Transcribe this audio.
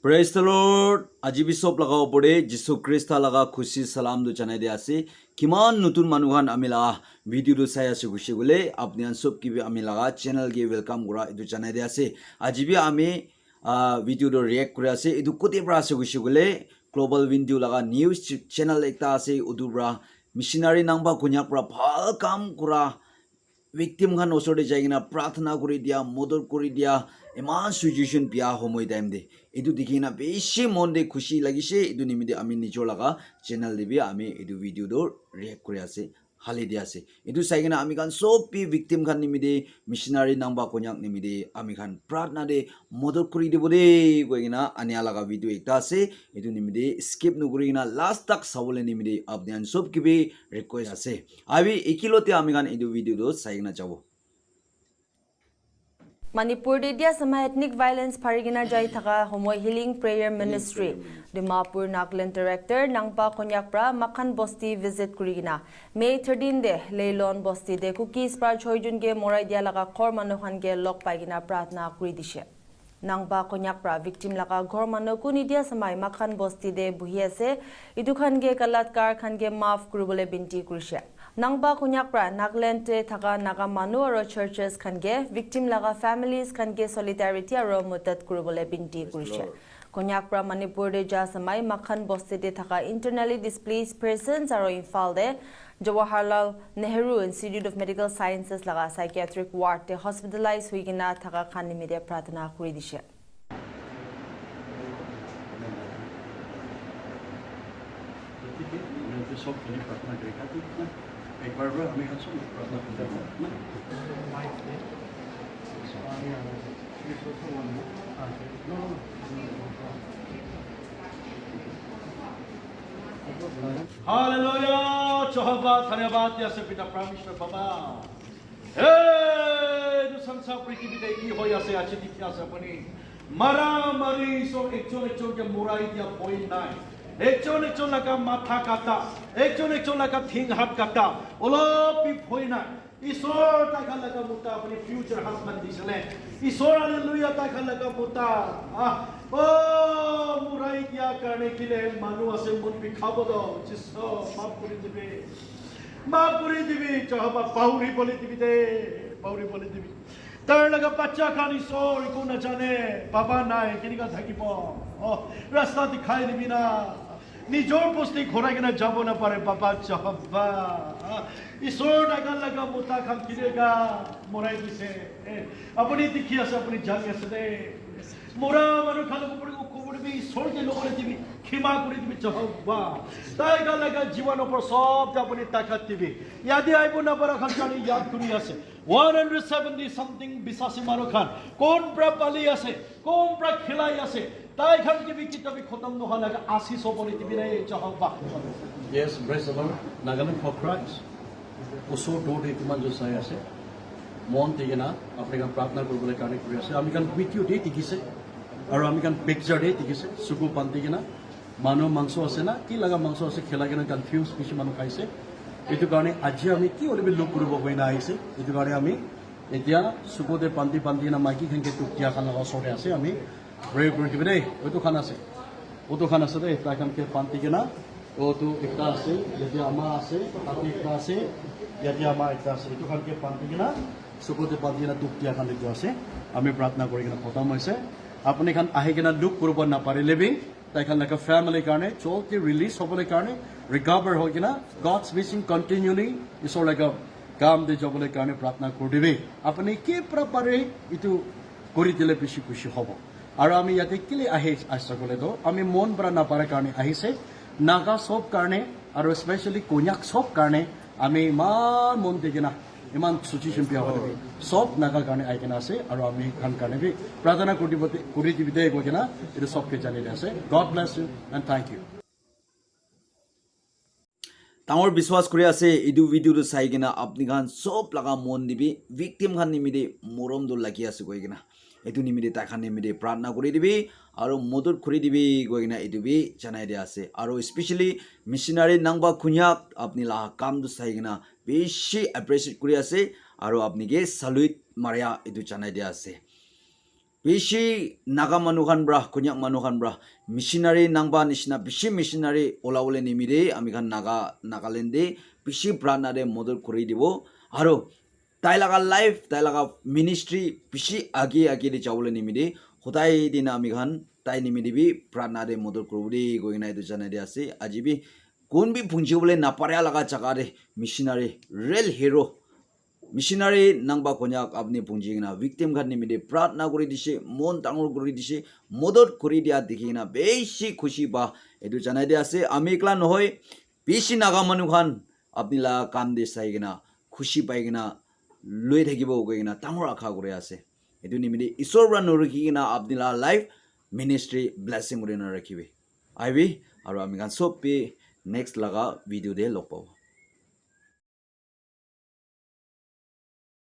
Praise the Lord. Aji bisop laga opore Jisu Krista laga khushi salam do chanai de ase. Kiman nutun manuhan amila video do saya se khushi gule apni an sob ki bi amila channel ge welcome gura edu chanai de ase. Aji bi ami video do react kura ase edu kote bra se khushi gule global video laga news channel ekta ase udu bra missionary nangba kunyak bra bhal kam kura victim khan osode jaigina प्रार्थना kuri dia modor kuri dia eman situation pia homoy time de edu dikhina beshi mon de khushi lagise edu nimide ami nijor laga channel de bi ami edu video do react kuri ase hali dia ase edu saigina ami kan sob pi victim khan nimide missionary nangba konyak nimide ami khan प्रार्थना de modor kuri de bode goigina ania laga video ekta ase edu nimide skip nugurina last tak sawole nimide apnian sob ki bi request ase abi ekilote ami kan edu video do saigina jabo Manipur India sama ethnic violence parigina jai thaka homo healing prayer ministry Dimapur Nagaland director Nangpa Konyakpra Makhan Bosti visit kurigina May 13 de Leilon Bosti de cookies par choijun ge morai dia laga khor manokhan ge lok paigina pratna kuri dishe Nangpa Konyakpra victim laga ghor manoku nidia samai Makhan Bosti de buhi ase idukhan ge kalatkar khan ge maaf kurubole binti kurishe Nangba Konyakpra Nagaland te thaka naga manu aro churches khange victim laga families khange solidarity aro mutat kurubole binti kurishe Konyakpra Manipur de ja samai Makhan Bosti de thaka internally displaced persons aro Imphal de Jawaharlal Nehru Institute of Medical Sciences laga psychiatric ward te hospitalized huigina thaka khani media pratana kuri dishe एक बार हमें प्रार्थना करते हैं hallelujah चोहबा धन्यवाद यासे पिता परमेश्वर बाबा हे जो संसार पृथ्वी दे की हो यासे आचे दिख्यासे अपनी मरा मरी सो एक चोन के मुराई दिया पॉइंट नाइन एक चोन लगा माथा काटा एक चोन लगा थिंग हाथ काटा ओलो पी फोइना ईश्वर ताका लगा मुता अपने फ्यूचर हस्बैंड दिसले ईश्वर हालेलुया ताका लगा मुता ओ मुराई क्या करने के लिए मानो असे मुन भी खाबो दो जिसो माफ करी दिबी चाहबा पाउरी बोली दिबी तर लगा बच्चा खानी सोर को न जाने बाबा नाय किनिका থাকিবो रास्ता दिखाई दिबी ना निजोर पुस्ती घोड़ा के ना जाबो ना पारे बाबा चाहबा ईश्वर नागा लगा मुता खान किरेगा मोराई दिसे अपनी दिखिया से अपनी जागे से दे मोरा मानु खान को पड़ी को पड़ी भी ईश्वर के लोगों ने दिबी क्षमा करी दिबी चाहबा ताइगा लगा जीवन पर सब अपनी ताकत दिबी यादी आइबो ना बरा खान जानी याद करी आसे 170 something बिसासी मारो खान कौन प्रा पाली आसे कौन प्रा खिलाई आसे ताई खान के भी किताब खत्म न होला का आशीष हो बोली दिबी रे चाहबा Yes, praise the Lord. Nagaland for Christ. Uso dot एक मान जो साय आसे মন থেকে না আপনি কান প্রার্থনা করবলে কানে করে আছে আমি কান ভিডিও দে দেখিছে আর আমি কান পিকচার দে দেখিছে সুকু পান্তি কিনা মানো মাংস আছে না কি লাগা মাংস আছে খেলা কিনা কনফিউজ কিছু মানুহ খাইছে এইটো কাৰণে আজি আমি কি ওলবে লোক কৰিব হৈ না আইছে এইটো কাৰণে আমি এতিয়া সুকুতে পান্তি না মাইকি খানকে টুকিয়া খান লগা সৰে আছে আমি প্ৰে কৰি দিবে দেই ওটো খান আছে দেই এটা খানকে পান্তি কিনা ওটো একটা আছে যেতিয়া আমা আছে তাতে একটা আছে ইয়াতে আমাৰ একটা আছে এইটো খানকে পান্তি কিনা সুকুতে পান্তি না টুকিয়া খান লিখো আছে আমি প্ৰাৰ্থনা কৰি কিনা খতম হৈছে আপুনি খান আহি কিনা লুক কৰিব না পাৰিলে বি তাই খান লাগা ফ্যামিলি কাৰণে চলকে ৰিলিজ হ'বলৈ কাৰণে ৰিকভাৰ হৈ কিনা গডছ উইচিং কন্টিনিউলি ঈশ্বৰ লাগা কাম দে যাবলৈ কাৰণে প্ৰাৰ্থনা কৰি দিবি আপুনি কি প্ৰপাৰে ইটো কৰি দিলে বেছি খুশি হ'ব আৰু আমি ইয়াতে কিলে আহি আশা কৰিলে তো আমি মন পৰা নাপাৰে কাৰণে আহিছে নাগা সব কাৰণে আৰু স্পেশালি কোনিয়াক সব কাৰণে আমি ইমান মন দি কিনা ইমান সিচুৱেশ্যন পিয়া হ'ব সব নাগা কাৰণে আহি কিনা আছে আৰু আমি খান কাৰণে বি প্ৰাৰ্থনা কৰি দিবি দে গৈ কিনা এইটো সবকে জানি আছে God bless you and thank you Tangor biswas kuri ase edu video do sai gina apni khan sob laga mon dibi victim khan nimide morom do lagi ase koi gina edu nimide ta khan nimide pratna kuri dibi aro modur kuri dibi koi gina edu bi janai dia ase aro especially missionary nangba kunyak apni la kam do sai gina beshi appreciate kuri ase aro apni ge salute maria edu janai dia ase bishi naga manuhan bra kunyak manuhan bra missionary nangba nishna bishi missionary ola ole nimide ami khan nagalande bishi prana de model kori dibo aro tai laga life tai laga ministry bishi age de jawole nimide hodai dina ami khan tai nimide bi prana de model korudi goina edu janai de ase ajibi kon bi phungji bole naparia laga jaga de missionary real hero missionary nangba konyak apni pungjigina victim khan nimide pratna kori dise mon tangor kori dise modot kori dia dikhina beshi khushi ba edu janai dia ase ami ekla nohoi beshi naga manu khan apni la kam de saigina khushi paigina loi thakibo goigina tangor akha kore ase edu nimide isor bra norikina apni la life ministry blessing urina rakhibe aibi aro ami khan sob pe next laga video de log pabo